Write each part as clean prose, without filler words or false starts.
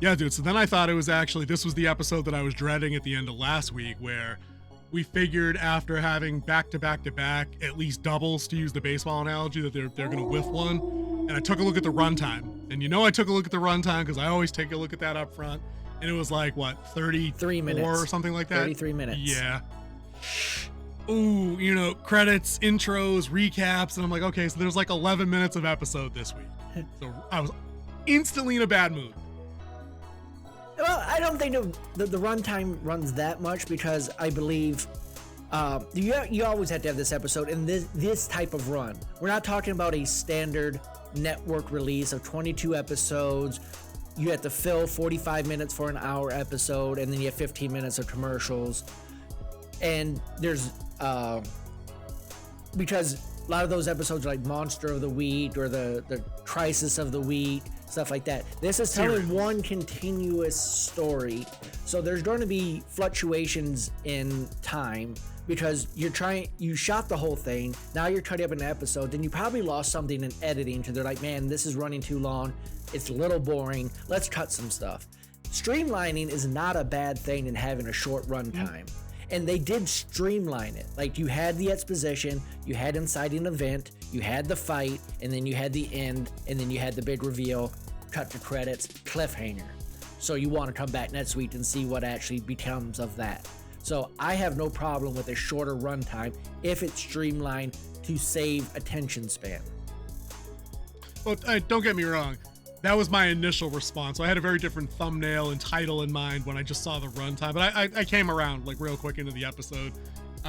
Yeah, dude. So then I thought this was the episode that I was dreading at the end of last week, where we figured after having back to back to back, at least doubles, to use the baseball analogy, that they're going to whiff one. And I took a look at the runtime. And I took a look at the runtime because I always take a look at that up front. And it was like, what, 33 minutes or something like that? 33 minutes. Yeah. Ooh, credits, intros, recaps. And I'm like, okay, so there's like 11 minutes of episode this week. So I was instantly in a bad mood. Well, I don't think the runtime runs that much because I believe you always have to have this episode in this type of run. We're not talking about a standard network release of 22 episodes. You have to fill 45 minutes for an hour episode, and then you have 15 minutes of commercials. And there's because a lot of those episodes are like Monster of the Week or the Crisis of the Week, stuff like that. This is telling one continuous story. So there's going to be fluctuations in time because you shot the whole thing. Now you're cutting up an episode. Then you probably lost something in editing to they're like, man, this is running too long. It's a little boring. Let's cut some stuff. Streamlining is not a bad thing in having a short runtime. And they did streamline it. Like you had the exposition, you had inciting event, you had the fight, and then you had the end, and then you had the big reveal, cut to credits, cliffhanger. So you want to come back next week and see what actually becomes of that. So I have no problem with a shorter runtime if it's streamlined to save attention span. Well, don't get me wrong. That was my initial response. So I had a very different thumbnail and title in mind when I just saw the runtime. But I came around like real quick into the episode.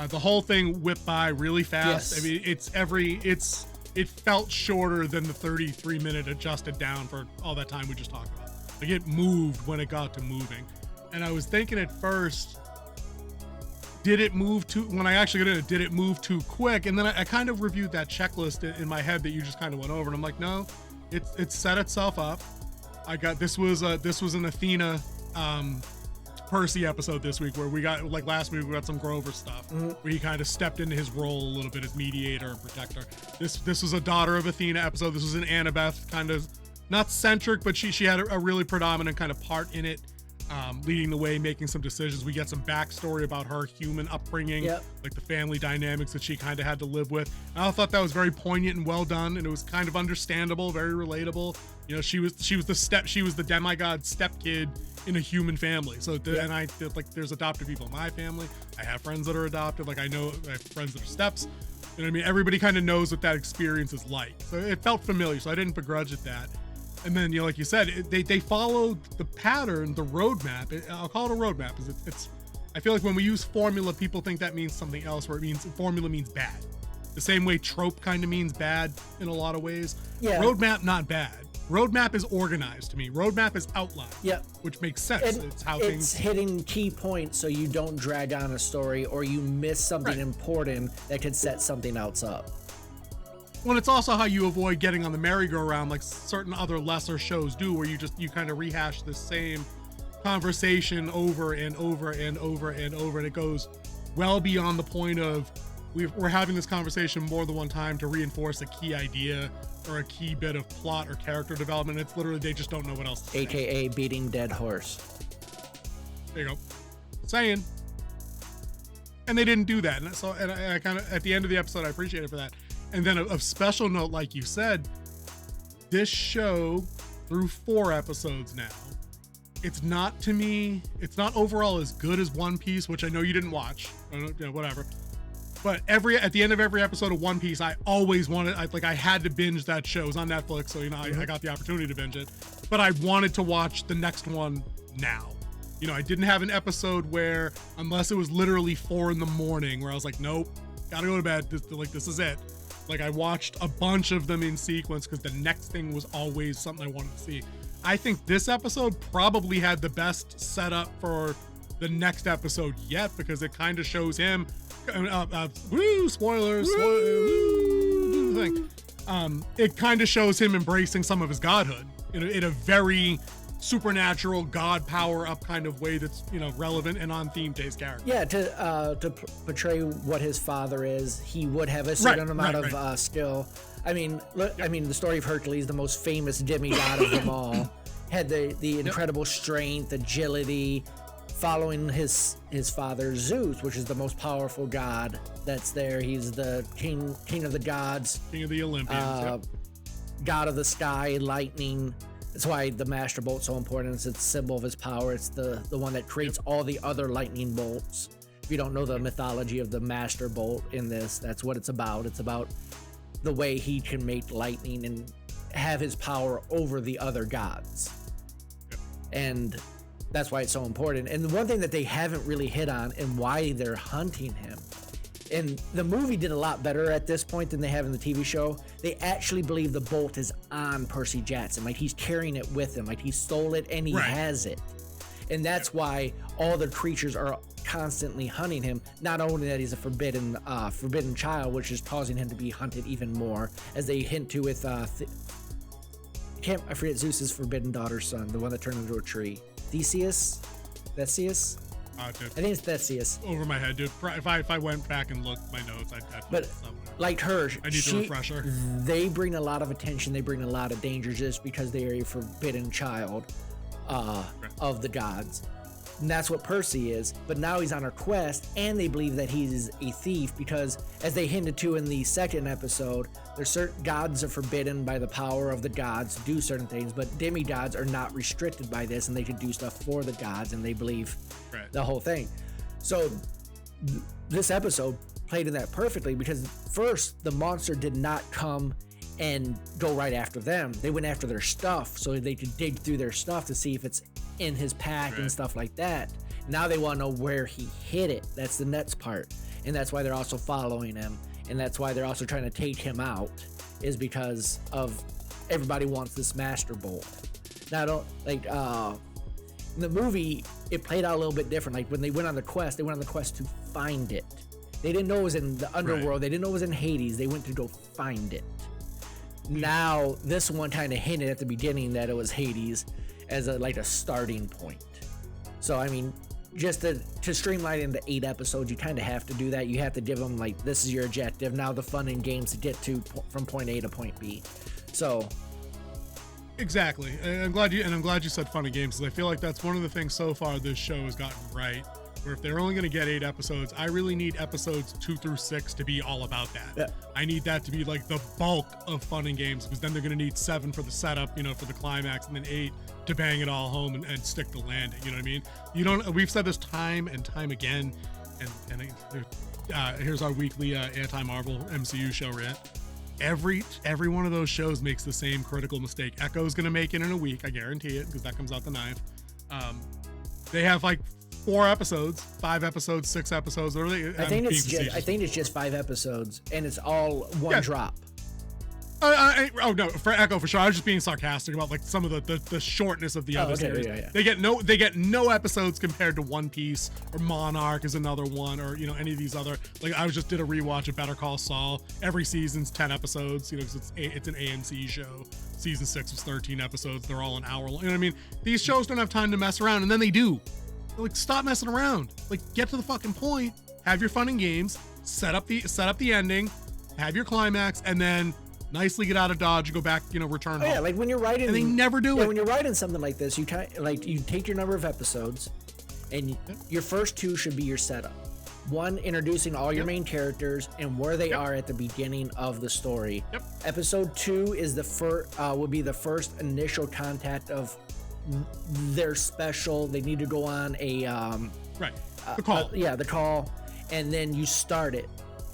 The whole thing whipped by really fast. Yes. I mean, it felt shorter than the 33-minute adjusted down for all that time we just talked about. Like it moved when it got to moving. And I was thinking at first, did it move too quick? And then I kind of reviewed that checklist in my head that you just kind of went over. And I'm like, no. It set itself up. This was an Athena Percy episode this week where we got, like last week, we got some Grover stuff where he kind of stepped into his role a little bit as mediator and protector. This was a Daughter of Athena episode. This was an Annabeth kind of not centric, but she had a really predominant kind of part in it. Leading the way, making some decisions. We get some backstory about her human upbringing, like the family dynamics that she kind of had to live with. And I thought that was very poignant and well done, and it was kind of understandable, very relatable. She was the demigod stepkid in a human family. So and I like there's adopted people in my family. I have friends that are adopted. Like I have friends that are steps. You know what I mean? Everybody kind of knows what that experience is like. So it felt familiar. So I didn't begrudge it that. And then, like you said, they followed the pattern, the roadmap. I'll call it a roadmap. It's. I feel like when we use formula, people think that means something else, where formula means bad. The same way trope kind of means bad in a lot of ways. Yeah. Roadmap, not bad. Roadmap is organized to me. Roadmap is outlined. Yeah. Which makes sense. It's hitting key points so you don't drag on a story or you miss something important that could set something else up. Well, it's also how you avoid getting on the merry-go-round like certain other lesser shows do, where you kind of rehash the same conversation over and over and over and over, and it goes well beyond the point of we're having this conversation more than one time to reinforce a key idea or a key bit of plot or character development. It's literally they just don't know what else to say. AKA beating dead horse. There you go. Saying. And they didn't do that. And so I kind of, at the end of the episode, I appreciate it for that. And then of special note, like you said, this show through 4 episodes now, it's not overall as good as One Piece, which I know you didn't watch, whatever. But at the end of every episode of One Piece, I always wanted, I had to binge that show. It was on Netflix, so I got the opportunity to binge it. But I wanted to watch the next one now. I didn't have an episode where, unless it was literally 4 a.m, where I was like, nope, gotta go to bed. This is it. Like I watched a bunch of them in sequence because the next thing was always something I wanted to see. I think this episode probably had the best setup for the next episode yet, because it kind of shows him, spoilers, it kind of shows him embracing some of his godhood in a very supernatural god power up kind of way that's relevant and on theme to his character. Yeah, to portray what his father is, he would have a certain amount of skill. I mean, the story of Hercules, the most famous demigod of them all. had the incredible strength, agility, following his father Zeus, which is the most powerful god that's there. He's the king of the gods, king of the Olympians, god of the sky, lightning. That's why the Master Bolt's so important. It's a symbol of his power. It's the one that creates all the other lightning bolts. If you don't know the mythology of the Master Bolt in this, that's what it's about. It's about the way he can make lightning and have his power over the other gods. And that's why it's so important. And the one thing that they haven't really hit on and why they're hunting him, and the movie did a lot better at this point than they have in the TV show. They actually believe the bolt is on Percy Jackson. Like, he's carrying it with him. Like, he stole it and he has it. And that's why all the creatures are constantly hunting him. Not only that he's a forbidden child, which is causing him to be hunted even more, as they hint to with I forget Zeus's forbidden daughter's son, the one that turned into a tree. Theseus? Dude, I think it's Theseus. Over my head, dude. If I went back and looked my notes, I'd but like her, I need a refresher. They bring a lot of attention. They bring a lot of danger just because they are a forbidden child of the gods. And that's what Percy is. But now he's on a quest, and they believe that he's a thief because, as they hinted to in the second episode, there's certain gods are forbidden by the power of the gods to do certain things, but demigods are not restricted by this, and they can do stuff for the gods, and they believe the whole thing. So this episode played in that perfectly because first, the monster did not come and go right after them. They went after their stuff so they could dig through their stuff to see if it's in his pack and stuff like that. Now they want to know where he hid it. That's the next part. And that's why they're also following him. And that's why they're also trying to take him out, is because of everybody wants this Master Bolt. Now, in the movie, it played out a little bit different. Like, when they went on the quest to find it. They didn't know it was in the Underworld. They didn't know it was in Hades. They went to go find it. Now, this one kind of hinted at the beginning that it was Hades as a starting point. So, I mean, just to streamline into 8 episodes, you kind of have to do that. You have to give them, like, this is your objective. Now the fun and games to get to from point A to point B. So... Exactly. I'm glad you said fun and games, because I feel like that's one of the things so far this show has gotten right. Where if they're only going to get 8 episodes, I really need episodes 2 through 6 to be all about that. Yeah. I need that to be like the bulk of fun and games, because then they're going to need 7 for the setup, for the climax, and then 8 to bang it all home and stick the landing. You know what I mean? We've said this time and time again, and here's our weekly anti-Marvel MCU show rant. Every one of those shows makes the same critical mistake. Echo's going to make it in a week, I guarantee it, because that comes out the 9th. They have like 4 episodes, 5 episodes, 6 episodes. I think it's just 5 episodes, and it's all one drop. No, for Echo for sure. I was just being sarcastic about like some of the shortness of the other series. Yeah. They get no episodes compared to One Piece, or Monarch is another one, or any of these other. Like, I just did a rewatch of Better Call Saul. Every season's 10 episodes. Because it's an AMC show. Season 6 was 13 episodes. They're all an hour long. You know what I mean? These shows don't have time to mess around, and then they do. They're like, stop messing around. Like, get to the fucking point. Have your fun and games. Set up the ending. Have your climax, and then nicely get out of Dodge and go back, return home. Yeah, like when you're writing, and they never do it. When you're writing something like this, you take your number of episodes, and your first 2 should be your setup. 1, introducing all your main characters and where they are at the beginning of the story. Episode 2 is would be the first initial contact of their special. They need to go on a the call. The call, and then you start it.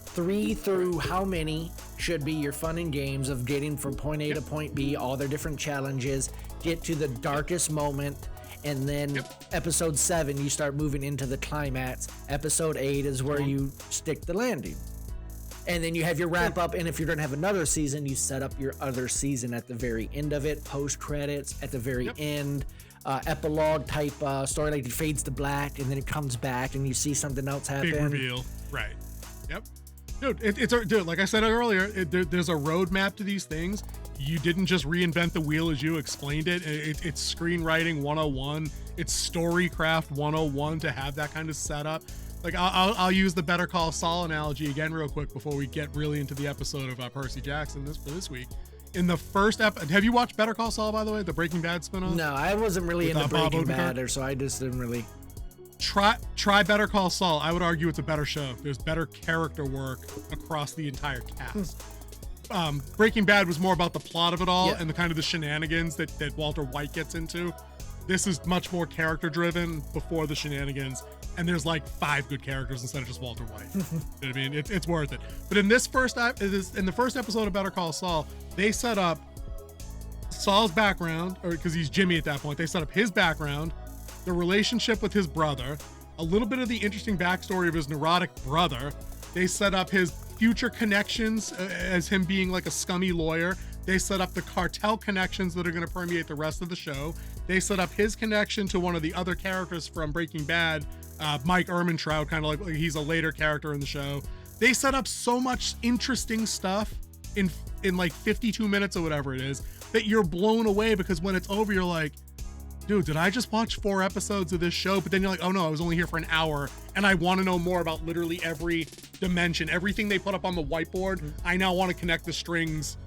3 through how many should be your fun and games of getting from point A to point B, all their different challenges, get to the darkest moment, and then episode 7, you start moving into the climax. Episode 8 is where you stick the landing. And then you have your wrap up, and if you're going to have another season, you set up your other season at the very end of it, post credits at the very end, epilogue type story, like it fades to black, and then it comes back, and you see something else happen. Big reveal. Right. Yep. Dude, like I said earlier, there's a roadmap to these things. You didn't just reinvent the wheel as you explained it. It's screenwriting 101. It's storycraft 101 to have that kind of setup. Like, I'll use the Better Call Saul analogy again real quick before we get really into the episode of Percy Jackson for this week. In the first have you watched Better Call Saul, by the way, the Breaking Bad spinoff? No, I wasn't really into Breaking Bad, or so I just didn't really. Try Better Call Saul. I would argue it's a better show. There's better character work across the entire cast. Breaking Bad was more about the plot of it all and the kind of the shenanigans that Walter White gets into. This is much more character driven before the shenanigans, and there's like 5 good characters instead of just Walter White. You know what I mean? It's worth it. But in the first episode of Better Call Saul, they set up Saul's background, or because he's Jimmy at that point, they set up his background, the relationship with his brother, a little bit of the interesting backstory of his neurotic brother. They set up his future connections as him being like a scummy lawyer. They set up the cartel connections that are going to permeate the rest of the show. They set up his connection to one of the other characters from Breaking Bad, Mike Ehrmantraut, kind of like he's a later character in the show. They set up so much interesting stuff in like 52 minutes or whatever it is that you're blown away, because when it's over, you're like, dude, did I just watch 4 episodes of this show? But then you're like, oh no, I was only here for an hour and I want to know more about literally every dimension, everything they put up on the whiteboard. I now want to connect the strings,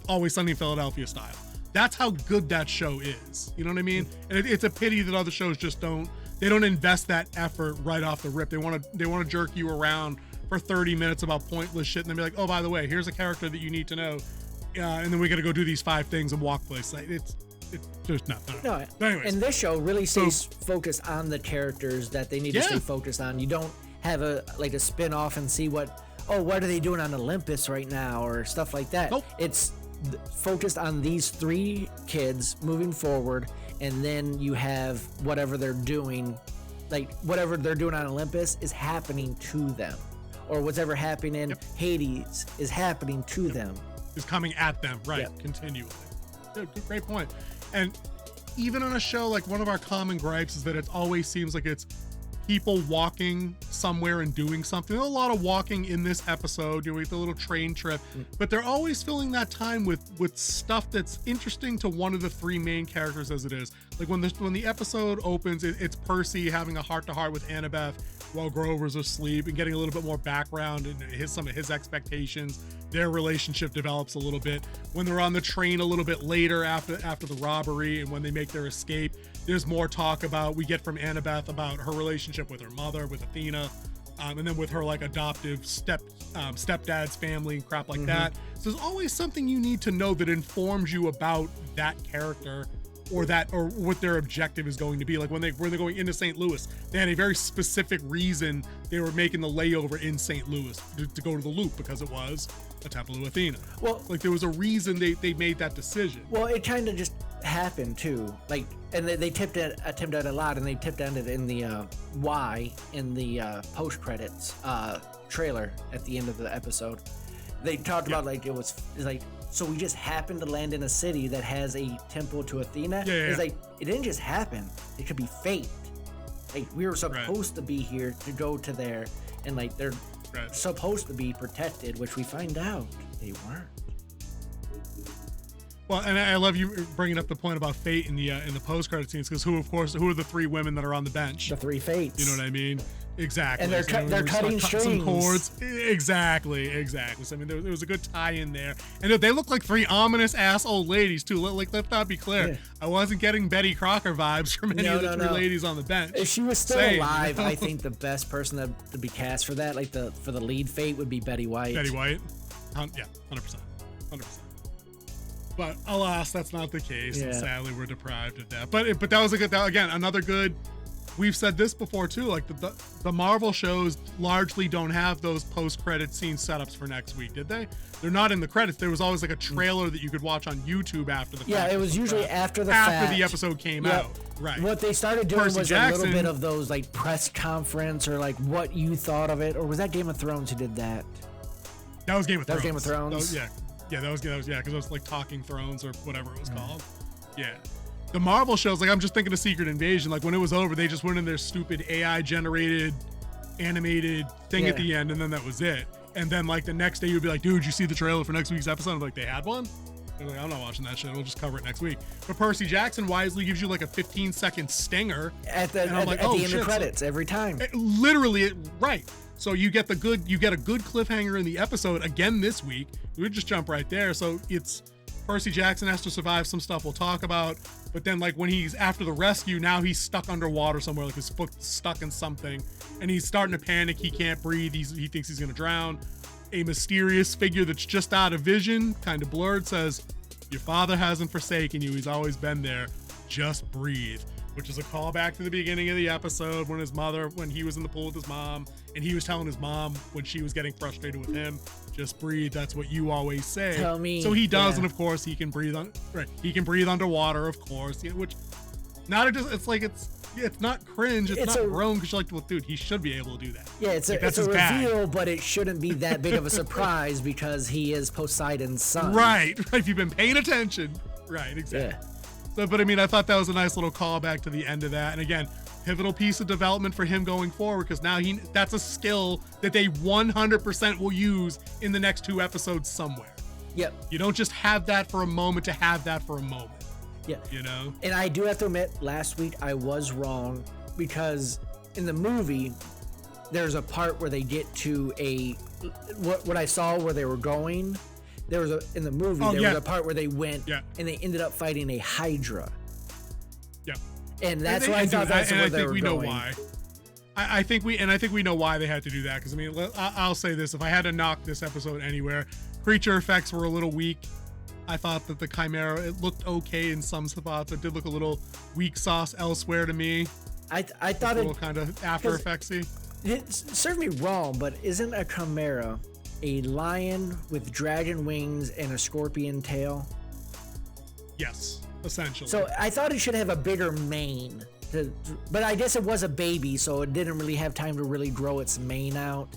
Always Sunny in Philadelphia style. That's how good that show is. You know what I mean? And it's a pity that other shows just don't invest that effort right off the rip. They want to jerk you around for 30 minutes about pointless shit and then be like, oh, by the way, here's a character that you need to know. And then we got to go do these 5 things and walk place. Like, it's just no. Anyways, and this show really stays focused on the characters that they need to stay focused on. You don't have a spin-off and see what are they doing on Olympus right now or stuff like that. Nope. It's focused on these 3 kids moving forward, and then you have whatever they're doing, like whatever they're doing on Olympus is happening to them, or whatever happening in Hades is happening to them. Is coming at them, right? Continually. Dude, great point. And even on a show, like, one of our common gripes is that it always seems like it's people walking somewhere and doing something. There's a lot of walking in this episode, doing the little train trip, but they're always filling that time with stuff that's interesting to one of the 3 main characters as it is. Like when the episode opens, it's Percy having a heart-to-heart with Annabeth while Grover's asleep and getting a little bit more background and some of his expectations. Their relationship develops a little bit. When they're on the train a little bit later after the robbery and when they make their escape, there's more talk we get from Annabeth about her relationship with her mother, with Athena, and then with her like adoptive stepdad's family and crap like that. So there's always something you need to know that informs you about that character or what their objective is going to be. Like when they're going into St. Louis, they had a very specific reason they were making the layover in St. Louis to go to the Loop, because it was a temple of Athena. Well, like there was a reason they made that decision. Well, it kind of just happened too. Like, and they attempted a lot, and they tipped at it in the post credits trailer at the end of the episode. They talked about like it's like, so we just happened to land in a city that has a temple to Athena. It's like, it didn't just happen. It could be fate. Like, we were supposed to be here to go to there, and like they're supposed to be protected, which we find out they weren't. Well, and I love you bringing up the point about fate in the post-credit scenes, because who are the 3 women that are on the bench? The 3 fates. You know what I mean? Exactly. And they're cutting strings. Some chords. Exactly. So I mean, there was a good tie in there, and they look like 3 ominous ass old ladies too. Like, let's not be clear. I wasn't getting Betty Crocker vibes from any of the 3 ladies on the bench. If she was still alive, I think the best person to be cast for that, like for the lead fate, would be Betty White. Betty White. Yeah, 100%. But alas, that's not the case, and sadly we're deprived of that. But that was another good. We've said this before too, like the Marvel shows largely don't have those post-credit scene setups for next week, did they? They're not in the credits. There was always like a trailer that you could watch on YouTube after the fact. Yeah, it was usually after the episode came out. Right. What they started doing was a little bit of those like press conference, or like what you thought of it, or was that Game of Thrones who did that? That was Game of Thrones. That was Game of Thrones. That was because it was like Talking Thrones or whatever it was called. Yeah. The Marvel shows, like, I'm just thinking of Secret Invasion. Like, when it was over, they just went in their stupid AI generated animated thing at the end, and then that was it. And then like the next day you'd be like, dude, you see the trailer for next week's episode? I'm like, they had one? They're like, I'm not watching that shit. We'll just cover it next week. But Percy Jackson wisely gives you like a 15-second stinger at the end of credits every time. Literally, right. So you get a good cliffhanger in the episode again this week. We would just jump right there. So it's Percy Jackson has to survive some stuff we'll talk about, but then like when he's after the rescue, now he's stuck underwater somewhere, like his foot's stuck in something, and he's starting to panic. He can't breathe. He thinks he's gonna drown. A mysterious figure that's just out of vision, kind of blurred, says, "Your father hasn't forsaken you. He's always been there. Just breathe." Which is a callback to the beginning of the episode when he was in the pool with his mom, and he was telling his mom when she was getting frustrated with him, "Just breathe. That's what you always say." Tell me. So he does, yeah. and of course he can breathe he can breathe underwater, of course. Which it's not cringe, it's not grown, because you're like, well, dude, he should be able to do that. Yeah, it's a reveal, but it shouldn't be that big of a surprise because he is Poseidon's son. Right. If you've been paying attention. Right, exactly. Yeah. So, but I mean, I thought that was a nice little callback to the end of that. And again, pivotal piece of development for him going forward, because now that's a skill that they 100% will use in the next 2 episodes somewhere. Yep. You don't just have that for a moment to have that for a moment. Yeah. You know? And I do have to admit, last week I was wrong, because in the movie, there's a part where they get to what I saw where they were going. There was in the movie, was a part where they went and they ended up fighting a Hydra. Yeah. And that's why I thought that's where they were going. Know why. I think we know why they had to do that. Because I mean, I'll say this: if I had to knock this episode anywhere, creature effects were a little weak. I thought that the Chimera, it looked okay in some spots. It did look a little weak sauce elsewhere to me. I thought a little kind of After Effects-y. It served me wrong, but isn't a Chimera a lion with dragon wings and a scorpion tail? Yes, essentially. So I thought it should have a bigger mane, but I guess it was a baby, so it didn't really have time to really grow its mane out.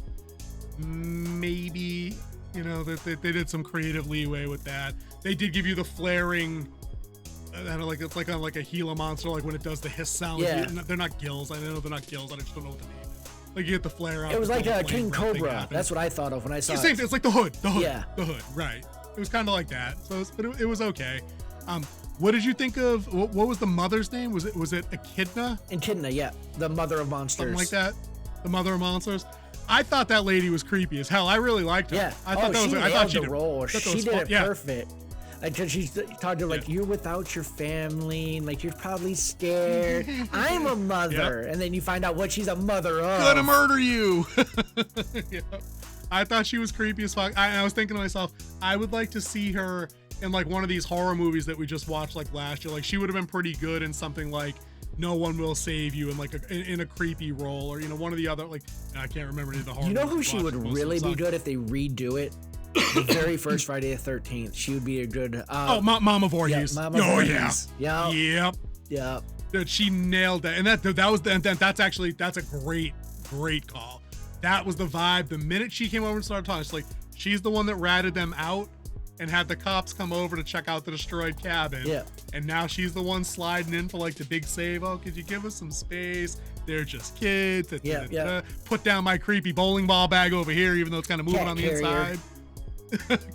Maybe, they did some creative leeway with that. They did give you the flaring, it's like on like a Gila monster, like when it does the hiss sound. Yeah. They're not gills. I know they're not gills. I just don't know what the name is. Like you get the flare out. It was like a King Cobra. That's what I thought of when I saw it. It's like the hood. Yeah. The hood, right. It was kind of like that. So it was okay. What did you think of, what was the mother's name? Was it Echidna? Echidna, yeah. The mother of monsters. Something like that. The mother of monsters. I thought that lady was creepy as hell. I really liked her. Yeah. I thought she did the role. She did it perfect. Because she's talking to like, you're without your family, and like you're probably scared. I'm a mother, and then you find out what she's a mother of. Gonna murder you. I thought she was creepy as fuck. I was thinking to myself, I would like to see her in like one of these horror movies that we just watched like last year. Like she would have been pretty good in something like No One Will Save You, and like in a creepy role, or one of the other, like I can't remember any of the horror. You know who movies she would really be good if they redo it? The very first Friday the 13th, she would be a good. Mama Voorhees. Yeah, Mama Voorhees. Yeah. Yep. Dude, she nailed that, and that's a great call. That was the vibe. The minute she came over and started talking, she's the one that ratted them out and had the cops come over to check out the destroyed cabin. Yeah. And now she's the one sliding in for like the big save. Oh, could you give us some space? They're just kids. Yeah. Put down my creepy bowling ball bag over here, even though it's kind of moving on the inside.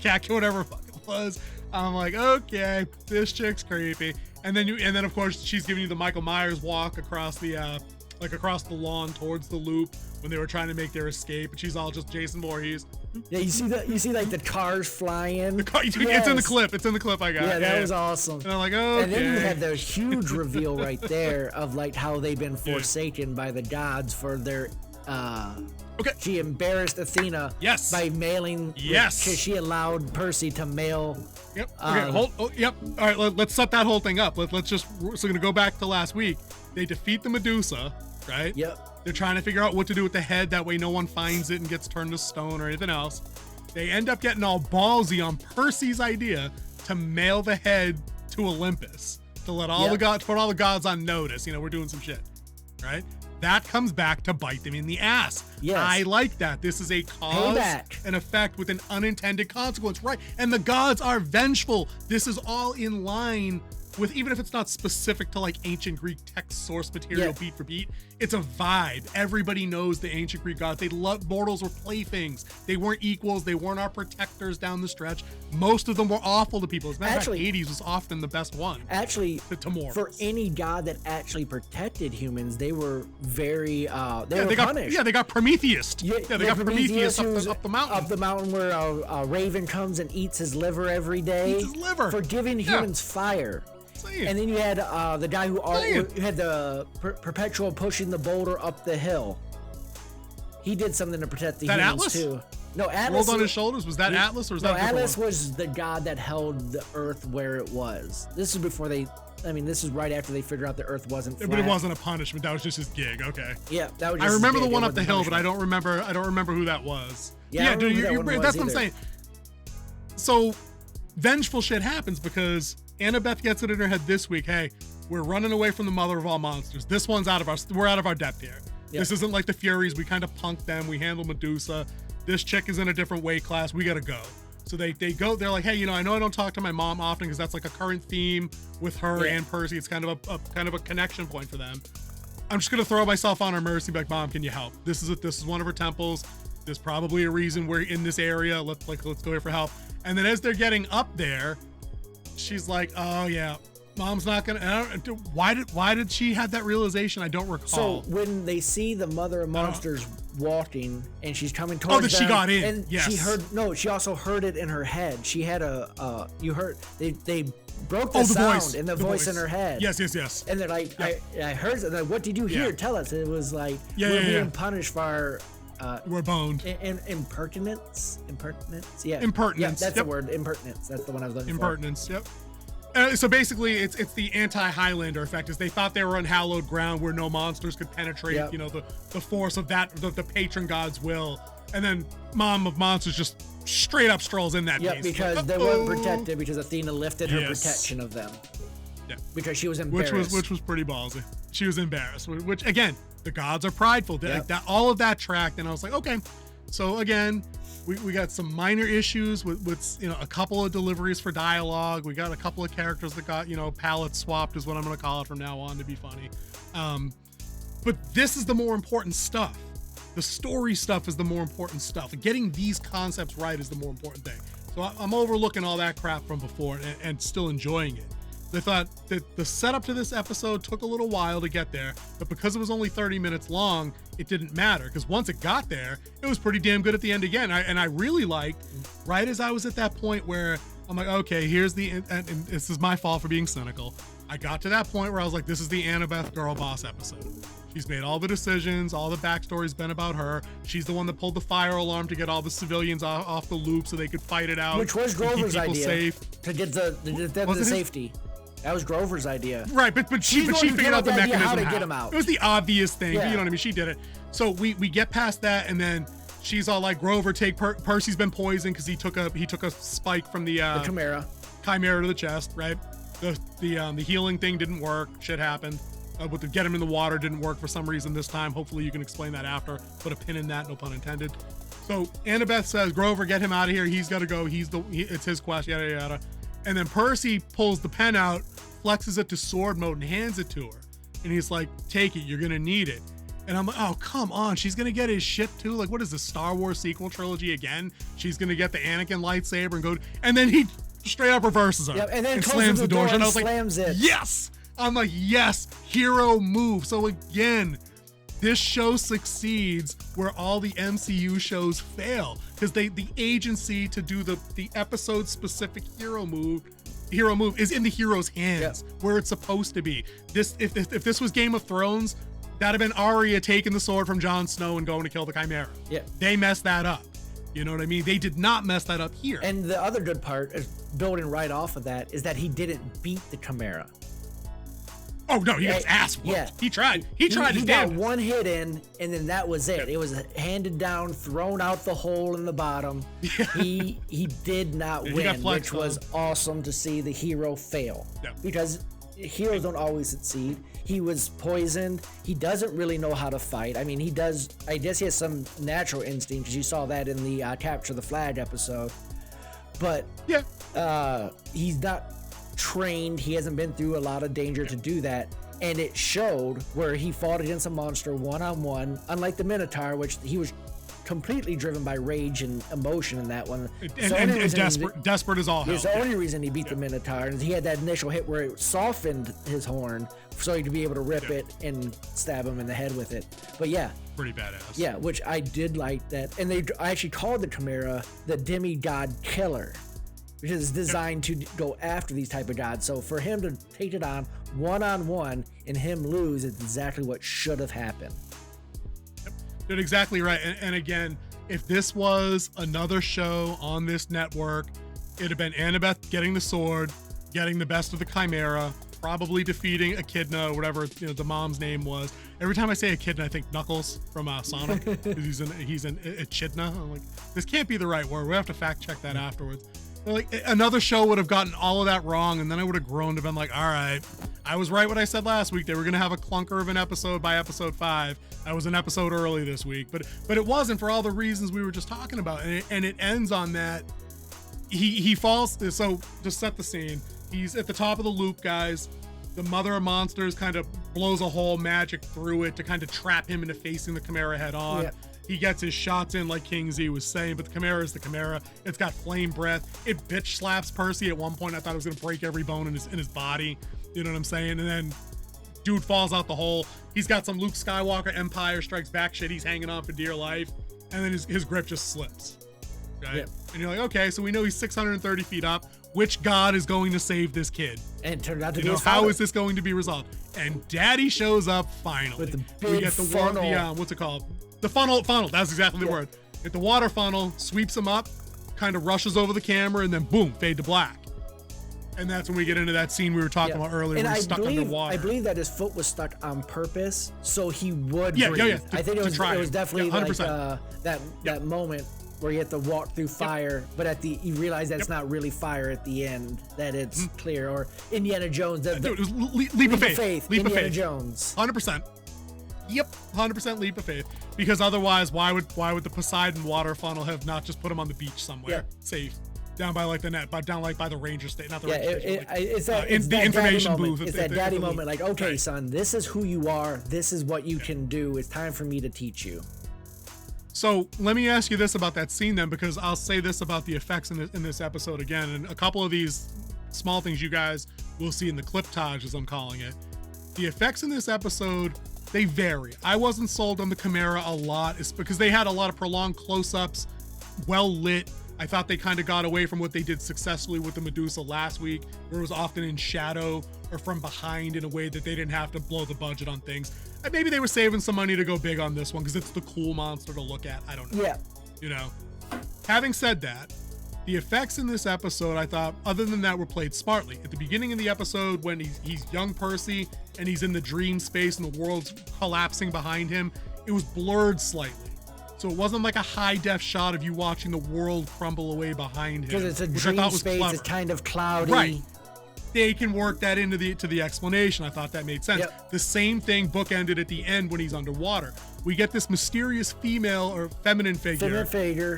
Cat, whatever the fuck it was. I'm like, okay, this chick's creepy. And then of course she's giving you the Michael Myers walk across the across the lawn towards the loop when they were trying to make their escape, and she's all just Jason Voorhees. Yeah, you see like the cars flying. It's in the clip. It's in the clip I got. Yeah, that was awesome. And I'm like, okay. And then you had the huge reveal right there of like how they've been forsaken by the gods for their Okay. She embarrassed Athena by mailing because she allowed Percy to mail. Yep. Okay. Yep. All right. Let's set that whole thing up. We're gonna go back to last week. They defeat the Medusa, right? Yep. They're trying to figure out what to do with the head. That way, no one finds it and gets turned to stone or anything else. They end up getting all ballsy on Percy's idea to mail the head to Olympus to let all the gods, put all the gods on notice. We're doing some shit, right? That comes back to bite them in the ass. Yes. I like that. This is a cause and effect with an unintended consequence, right? And the gods are vengeful. This is all in line with, even if it's not specific to like ancient Greek text source material beat for beat, it's a vibe. Everybody knows the ancient Greek gods. They loved, mortals were playthings. They weren't equals. They weren't our protectors down the stretch. Most of them were awful to people. As a matter of fact, Hades was often the best one. Actually, to mortals. For any god that actually protected humans, they were very they were punished. They got Prometheus. They got Prometheus up the mountain. Up the mountain where a raven comes and eats his liver every day. Eats his liver. For giving humans fire. And then you had the guy who had the perpetual pushing the boulder up the hill. He did something to protect the humans Atlas? too. No, Atlas rolled on his shoulders. Was that Atlas or was that Atlas was the god that held the earth where it was. This is before they. I mean, this is right after they figured out the earth wasn't flat. But it wasn't a punishment. That was just his gig. Okay. Yeah, that was. Just I remember his the gig. one up the hill, but I don't remember who that was. Yeah, dude, that's what I'm either. saying. So, vengeful shit happens because Annabeth gets it in her head this week. Hey, we're running away from the mother of all monsters. This one's we're out of our depth here. Yep. This isn't like the Furies. We kind of punked them. We handle Medusa. This chick is in a different weight class. We gotta go. So they go. They're like, hey, I know I don't talk to my mom often because that's like a current theme with her and Percy. It's kind of a connection point for them. I'm just gonna throw myself on her mercy, be like, Mom, can you help? This is one of her temples. There's probably a reason we're in this area. Let's go here for help. And then as they're getting up there, she's like, oh yeah, Mom's not gonna. Why did she have that realization? I don't recall. So when they see the mother of monsters walking and she's coming towards them, she got in. And yes. she also heard it in her head. She had they broke the sound voice. in the voice in her head. Yes. And they're like, I heard it. Like, what did you hear? Tell us. And it was like, we're being punished for our we're boned. Impertinence. Impertinence. Yeah, that's the word. Impertinence. That's the one I was looking for. Impertinence. Yep. So basically, it's the anti-Highlander effect. Is they thought they were on hallowed ground where no monsters could penetrate. Yep. The force of that, the patron god's will, and then Mom of Monsters just straight up strolls in that. Yeah, because they weren't protected because Athena lifted her protection of them. Yeah. Because she was embarrassed. Which was pretty ballsy. She was embarrassed. Which again, the gods are prideful. Like that, all of that tracked, and I was like, okay. So again, we got some minor issues with a couple of deliveries for dialogue. We got a couple of characters that got palettes swapped is what I'm gonna call it from now on to be funny. But this is the more important stuff. The story stuff is the more important stuff. Getting these concepts right is the more important thing. So I'm overlooking all that crap from before and still enjoying it. I thought that the setup to this episode took a little while to get there, but because it was only 30 minutes long, it didn't matter, because once it got there, it was pretty damn good at the end again. I really liked, right as I was at that point where I'm like, okay, here's and this is my fault for being cynical. I got to that point where I was like, this is the Annabeth girl boss episode. She's made all the decisions, all the backstory's been about her. She's the one that pulled the fire alarm to get all the civilians off the loop so they could fight it out. Which was Grover's idea, safe. To get them to safety. That was Grover's idea. Right, but she figured out the mechanism how to get him out. It was the obvious thing, but you know what I mean? She did it. So we get past that, and then she's all like, Grover, take Percy's been poisoned because he took a spike from the chimera to the chest, right? The healing thing didn't work. Shit happened. With the get him in the water didn't work for some reason this time. Hopefully you can explain that after. Put a pin in that, no pun intended. So Annabeth says, Grover, get him out of here. He's got to go. It's his quest, yada, yada. And then Percy pulls the pen out, flexes it to sword mode, and hands it to her. And he's like, take it, you're gonna need it. And I'm like, oh, come on, she's gonna get his shit too? Like, what is this, Star Wars sequel trilogy again? She's gonna get the Anakin lightsaber and go, and then he straight up reverses her. Yep, and then slams the door. And I was slams like, it. yes! I'm like, yes, hero move. So again, this show succeeds where all the MCU shows fail, because the agency to do the episode specific hero move is in the hero's hands, where it's supposed to be. If this was Game of Thrones, that'd have been Arya taking the sword from Jon Snow and going to kill the Chimera. Yeah, they messed that up. You know what I mean? They did not mess that up here. And the other good part is, building right off of that, is that he didn't beat the Chimera. Oh no, he got his ass whooped. Yeah. He tried his damnedest. He got one hit in, and then that was it. It was handed down, thrown out the hole in the bottom. Yeah. He did not win, which was awesome to see the hero fail. Yeah. Because heroes don't always succeed. He was poisoned. He doesn't really know how to fight. I mean, he does. I guess he has some natural instinct, because you saw that in the Capture the Flag episode. But he's not trained. He hasn't been through a lot of danger to do that. And it showed where he fought against a monster one-on-one, unlike the Minotaur, which he was completely driven by rage and emotion in that one. And desperate as all hell. It's the only reason he beat the Minotaur, and he had that initial hit where it softened his horn so he'd be able to rip it and stab him in the head with it. But yeah. Pretty badass. Yeah, which I did like that. And I actually called the Chimera the demigod killer, which is designed to go after these type of gods. So for him to take it on one-on-one and him lose is exactly what should have happened. Did exactly right. And again, if this was another show on this network, it'd have been Annabeth getting the sword, getting the best of the Chimera, probably defeating Echidna, or whatever the mom's name was. Every time I say Echidna, I think Knuckles from Sonic, because he's an Echidna. I'm like, this can't be the right word. We have to fact check that afterwards. But like, another show would have gotten all of that wrong, and then I would have groaned and been like, all right, I was right what I said last week. They were going to have a clunker of an episode by episode 5. I was an episode early this week, but it wasn't, for all the reasons we were just talking about. And it ends on that. He falls. So just set the scene. He's at the top of the loop, guys. The mother of monsters kind of blows a hole magic through it to kind of trap him into facing the Chimera head on. Yeah. He gets his shots in, like King Z was saying, but the Chimera is the Chimera. It's got flame breath. It bitch slaps Percy at one point. I thought it was going to break every bone in his body. You know what I'm saying? And then dude falls out the hole. He's got some Luke Skywalker Empire Strikes Back shit he's hanging on for dear life. And then his grip just slips. Right? Yep. And you're like, okay, so we know he's 630 feet up. Which god is going to save this kid? And it turned out to be how is this going to be resolved? And Daddy shows up finally. With the big funnel. What's it called? The funnel. That's exactly the word. Hit the water funnel, sweeps him up, kind of rushes over the camera, and then boom, fade to black. And that's when we get into that scene we were talking about earlier, where he's stuck underwater. I believe that his foot was stuck on purpose, so he would breathe. Yeah. I think it was definitely like that moment where you have to walk through fire, but you realize that it's not really fire at the end, that it's clear. Or Indiana Jones. Dude, it was leap of faith. Indiana Jones. 100%. Yep, 100% leap of faith. Because otherwise, why would the Poseidon water funnel have not just put him on the beach somewhere safe, down by like the net, down like by the ranger station, not the ranger station. It's that information booth. It's that daddy moment. Like, okay, son, this is who you are. This is what you can do. It's time for me to teach you. So let me ask you this about that scene then, because I'll say this about the effects in this episode again, and a couple of these small things you guys will see in the cliptage, as I'm calling it. The effects in this episode, they vary. I wasn't sold on the Chimera a lot. It's because they had a lot of prolonged close-ups, well lit. I thought they kind of got away from what they did successfully with the Medusa last week, where it was often in shadow or from behind in a way that they didn't have to blow the budget on things. And maybe they were saving some money to go big on this one because it's the cool monster to look at. I don't know. Yeah. You know, having said that, the effects in this episode, I thought, other than that, were played smartly. At the beginning of the episode, when he's young Percy and he's in the dream space and the world's collapsing behind him, it was blurred slightly. So it wasn't like a high-def shot of you watching the world crumble away behind him. Because it's a dream space, it's kind of cloudy. Right. They can work that into the explanation. I thought that made sense. Yep. The same thing bookended at the end when he's underwater. We get this mysterious female or feminine figure,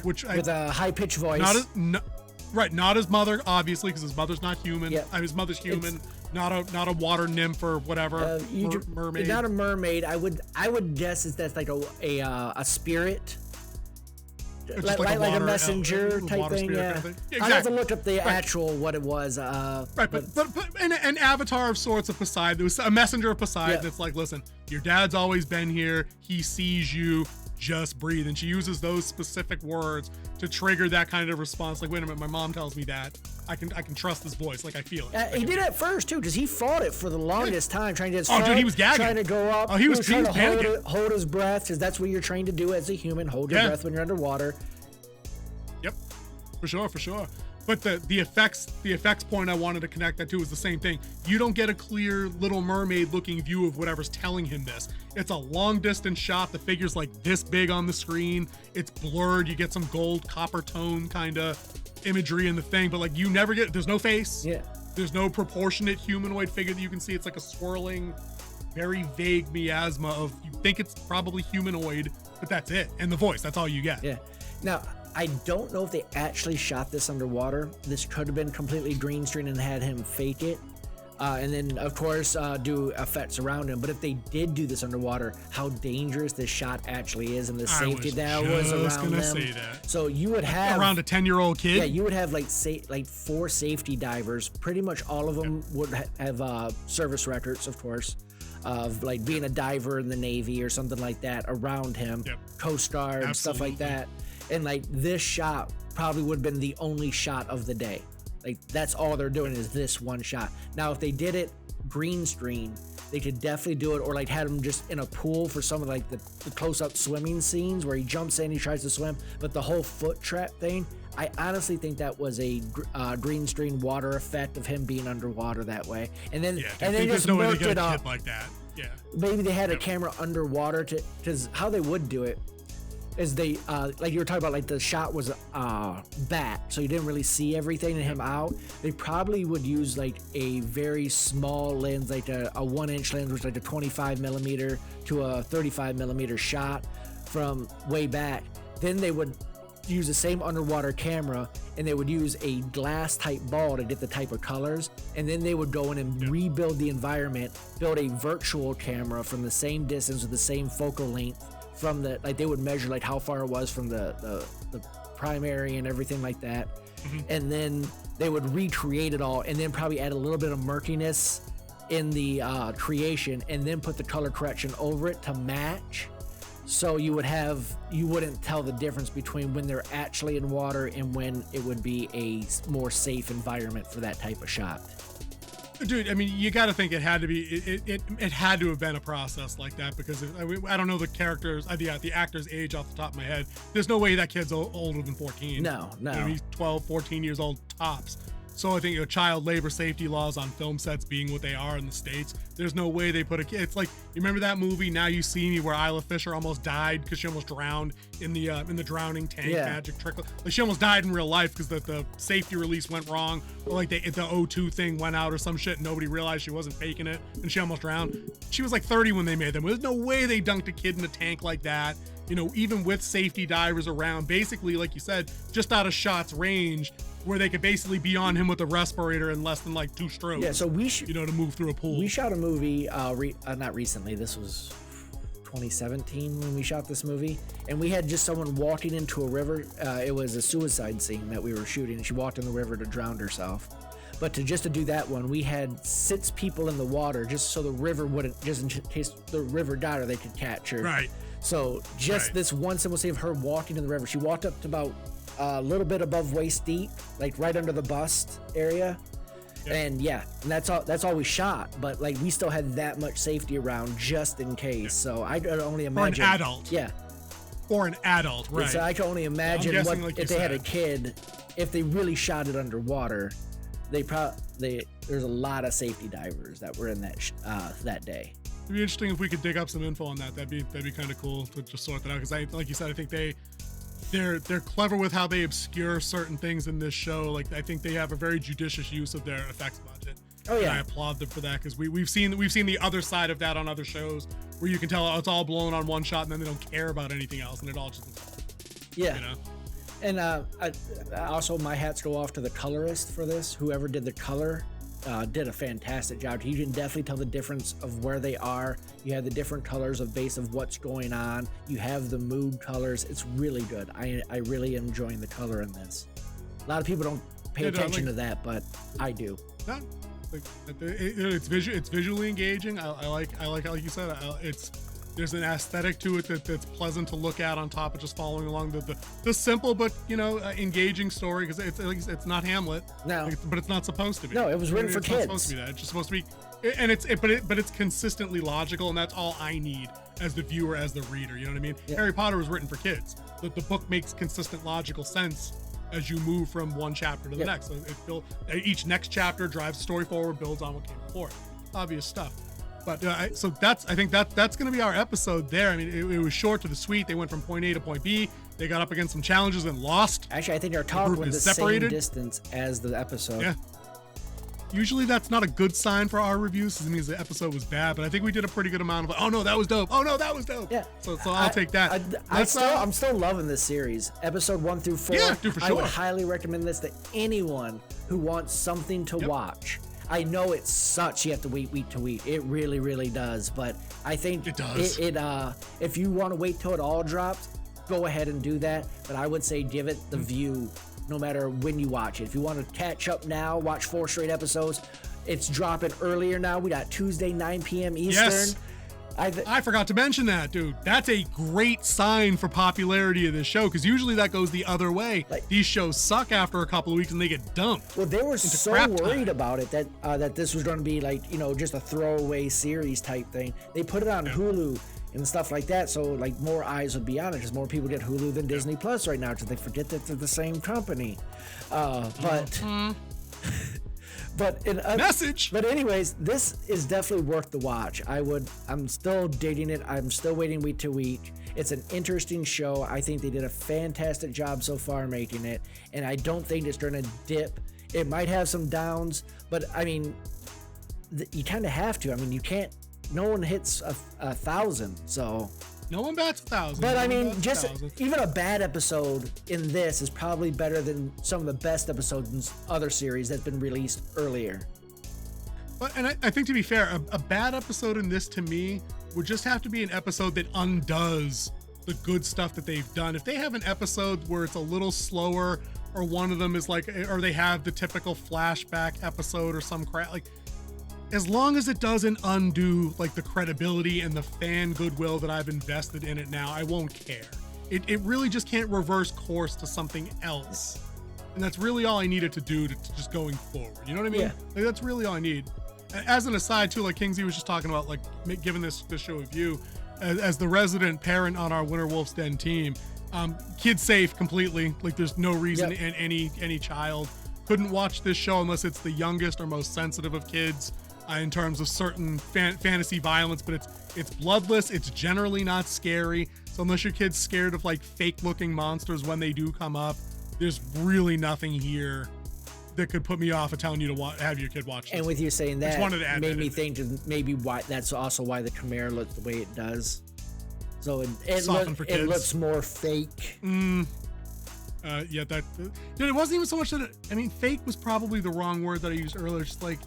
with a high-pitched voice. Not his mother, obviously, because his mother's not human. Yep. His mother's human. Not a water nymph or whatever. Mermaid. Not a mermaid. I would guess that's like a spirit. Like a messenger type thing, yeah. Kind of thing. Exactly. I have to look up the actual what it was. But an avatar of sorts of Poseidon. There was a messenger of Poseidon that's like, listen, your dad's always been here. He sees you. Just breathe. And she uses those specific words to trigger that kind of response. Like, wait a minute, my mom tells me that. I can trust this voice. Like, I feel it. He did it first too, because he fought it for the longest time, trying to get dude, he was gagging. Trying to go up. He was trying to hold his breath, because that's what you're trained to do as a human. Hold your breath when you're underwater. Yep, for sure. But the effects point I wanted to connect that to is the same thing. You don't get a clear Little Mermaid looking view of whatever's telling him this. It's a long distance shot. The figure's like this big on the screen. It's blurred. You get some gold copper tone kind of imagery in the thing, but like you never get, there's no face. Yeah. There's no proportionate humanoid figure that you can see. It's like a swirling, very vague miasma of, you think it's probably humanoid, but that's it. And the voice, that's all you get. Yeah. Now, I don't know if they actually shot this underwater. This could have been completely green screen and had him fake it. And then, of course, do effects around him. But if they did do this underwater, how dangerous this shot actually is and the safety that was around them. Say that. So you would have around a 10-year-old kid. Yeah, you would have like 4 safety divers. Pretty much all of them would have service records, of course, of like being a diver in the Navy or something like that around him. Coast Guard, stuff like that. And like this shot probably would have been the only shot of the day. Like that's all they're doing is this one shot. Now, if they did it green screen, they could definitely do it, or like had him just in a pool for some of like the close-up swimming scenes where he jumps in, he tries to swim, but the whole foot trap thing, I honestly think that was a green screen water effect of him being underwater that way. And then just murked it up like that. Yeah. Maybe they had a camera underwater because how they would do it is they like you were talking about, like the shot was back, so you didn't really see everything and him out. They probably would use like a very small lens, like a 1-inch lens, which is like a 25 millimeter to a 35 millimeter shot from way back. Then they would use the same underwater camera and they would use a glass type ball to get the type of colors, and then they would go in and rebuild the environment, build a virtual camera from the same distance with the same focal length from the, like they would measure like how far it was from the primary and everything like that. And then they would recreate it all and then probably add a little bit of murkiness in the creation and then put the color correction over it to match. So you wouldn't tell the difference between when they're actually in water and when it would be a more safe environment for that type of shot. Dude, I mean, you got to think it had to be, it had to have been a process like that, because I don't know the characters, the actor's age off the top of my head. There's no way that kid's older than 14. No. He's 12, 14 years old tops. So I think child labor safety laws on film sets being what they are in the States, there's no way they put a kid. It's like, you remember that movie Now You See Me, where Isla Fisher almost died because she almost drowned in the drowning tank, Magic Trickle. Like, she almost died in real life because the safety release went wrong, or like the O2 thing went out or some shit and nobody realized she wasn't faking it and she almost drowned. She was like 30 when they made them. There's no way they dunked a kid in a tank like that, you know, even with safety divers around, basically, like you said, just out of shot's range, where they could basically be on him with a respirator in less than like 2 strokes. Yeah, so to move through a pool. We shot a movie, not recently, this was 2017 when we shot this movie, and we had just someone walking into a river. It was a suicide scene that we were shooting, and she walked in the river to drown herself. But to do that one, we had 6 people in the water just so the river wouldn't, just in case the river died, or they could catch her. Right. So this one simple scene of her walking in the river, she walked up to about a little bit above waist deep, like right under the bust area. And that's all we shot, but like we still had that much safety around just in case. So I could only imagine for an adult. For an adult, right? So I can only imagine guessing, what like if they had a kid, if they really shot it underwater, there's a lot of safety divers that were in that day. It'd be interesting if we could dig up some info on that. That'd be kind of cool to just sort that out, because like you said, I think they're clever with how they obscure certain things in this show. Like, I think they have a very judicious use of their effects budget. Oh yeah, and I applaud them for that, because we've seen the other side of that on other shows, where you can tell it's all blown on one shot and then they don't care about anything else, and it all just you know. And also my hats go off to the colorist for this. Whoever did the color did a fantastic job. You can definitely tell the difference of where they are. You have the different colors of base of what's going on. You have the mood colors. It's really good. I really am enjoying the color in this. A lot of people don't pay attention to that, but I do. No, it's visually engaging. I like you said, there's an aesthetic to it that's pleasant to look at, on top of just following along the simple but engaging story, because it's not Hamlet. No, but it's not supposed to be. No, it was written for kids. It's not supposed to be that. It's just supposed to be, and it's consistently logical, and that's all I need as the viewer, as the reader. You know what I mean? Yeah. Harry Potter was written for kids. The book makes consistent logical sense as you move from one chapter to the next. So each next chapter drives the story forward, builds on what came before. Obvious stuff. But I think that's going to be our episode there. I mean, it was short to the sweet. They went from point A to point B. They got up against some challenges and lost. Actually, I think our talk was the same distance as the episode. Yeah. Usually that's not a good sign for our reviews. It means the episode was bad, but I think we did a pretty good amount of oh no, that was dope. Oh no, that was dope. Yeah. So I'll take that. I'm still loving this series. Episode 1 through 4. Yeah, dude, for sure. I would highly recommend this to anyone who wants something to watch. I know it sucks. You have to wait week to week. It really, really does. But I think it does. If you want to wait till it all drops, go ahead and do that. But I would say give it the view no matter when you watch it. If you want to catch up now, watch 4 straight episodes. It's dropping earlier now. We got Tuesday, 9 p.m. Eastern. Yes. I forgot to mention that, dude. That's a great sign for popularity of this show, because usually that goes the other way. These shows suck after a couple of weeks and they get dumped. Well, they were so worried about it that this was going to be like, just a throwaway series type thing. They put it on Hulu and stuff like that, so like more eyes would be on it, because more people get Hulu than Disney Plus right now, because they forget that they're the same company. Message. But anyways, this is definitely worth the watch. I'm still digging it. I'm still waiting week to week. It's an interesting show. I think they did a fantastic job so far making it, and I don't think it's going to dip. It might have some downs, but I mean, you kind of have to. I mean, you can't. No one hits a 1,000, so. No one bats 1,000. But I mean, even a bad episode in this is probably better than some of the best episodes in other series that's been released earlier. But I think, to be fair, a bad episode in this to me would just have to be an episode that undoes the good stuff that they've done. If they have an episode where it's a little slower, or one of them is like, or they have the typical flashback episode or some crap, like, as long as it doesn't undo like the credibility and the fan goodwill that I've invested in it now, I won't care. It really just can't reverse course to something else. And that's really all I needed to do to just going forward. You know what I mean? Yeah. Like, that's really all I need. As an aside too, like Kingsley was just talking about, like giving this show a view, as the resident parent on our Winter Wolf's Den team, kids safe completely. Like there's no reason any child couldn't watch this show unless it's the youngest or most sensitive of kids. In terms of certain fantasy violence, but it's bloodless. It's generally not scary. So unless your kid's scared of like fake looking monsters when they do come up, there's really nothing here that could put me off of telling you to have your kid watch this. And with you saying that, made me think maybe why that's also why the Chimera looks the way it does. So it looks more fake. Dude, it wasn't even so much that fake was probably the wrong word that I used earlier. Just like,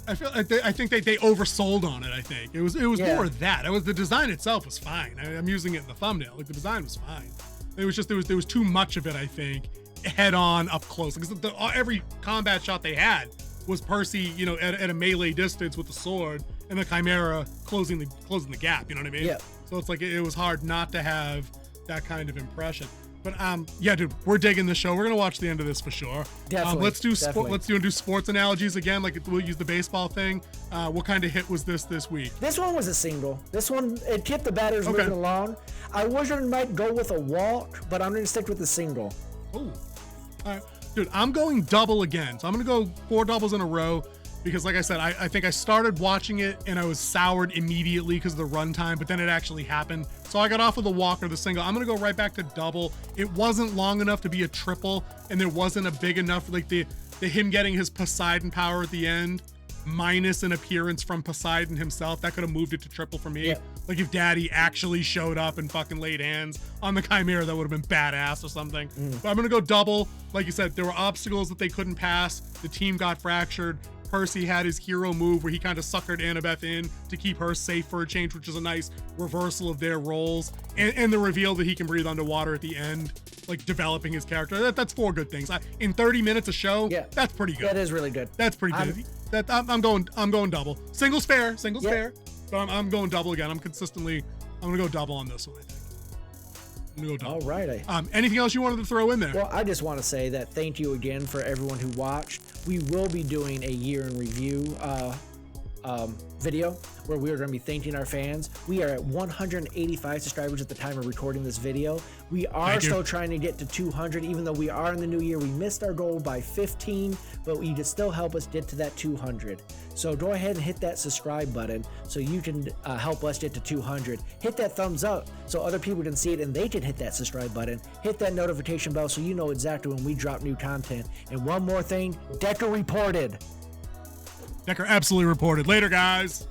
I think they oversold on it. I think it was more of that. It was the design itself was fine. I'm using it in the thumbnail. Like the design was fine. It was just there was too much of it. I think head on up close, because every combat shot they had was Percy, at a melee distance with the sword, and the Chimera closing the gap. You know what I mean? Yeah. So it's like it was hard not to have that kind of impression. But dude, we're digging the show. We're gonna watch the end of this for sure. Definitely. Let's do sports analogies again. Like we'll use the baseball thing. What kind of hit was this week? This one was a single. This one, it kept the batters moving along. I might go with a walk, but I'm gonna stick with the single. Oh, all right, dude. I'm going double again. So I'm gonna go 4 doubles in a row. Because like I said, I think I started watching it and I was soured immediately because of the runtime, but then it actually happened. So I got off of the walk or the single. I'm going to go right back to double. It wasn't long enough to be a triple, and there wasn't a big enough, like the him getting his Poseidon power at the end, minus an appearance from Poseidon himself, that could have moved it to triple for me. Yeah. Like if Daddy actually showed up and fucking laid hands on the Chimera, that would have been badass or something. But I'm going to go double. Like you said, there were obstacles that they couldn't pass. The team got fractured. Percy had his hero move where he kind of suckered Annabeth in to keep her safe for a change, which is a nice reversal of their roles. And the reveal that he can breathe underwater at the end, like developing his character. That's 4 good things. In 30 minutes a show, that's pretty good. That is really good. That's pretty good. I'm going double. Single's fair. Fair. But I'm going double again. I'm gonna go double on this one, I think. All right. Anything else you wanted to throw in there? Well, I just want to say that thank you again for everyone who watched. We will be doing a year in review video where we are going to be thanking our fans. We are at 185 subscribers at the time of recording this video. We are still trying to get to 200, even though we are in the new year. We missed our goal by 15, but you can still help us get to that 200. So go ahead and hit that subscribe button so you can help us get to 200. Hit that thumbs up so other people can see it and they can hit that subscribe button. Hit that notification bell so you know exactly when we drop new content. And one more thing, Decker reported. Decker absolutely reported. Later, guys.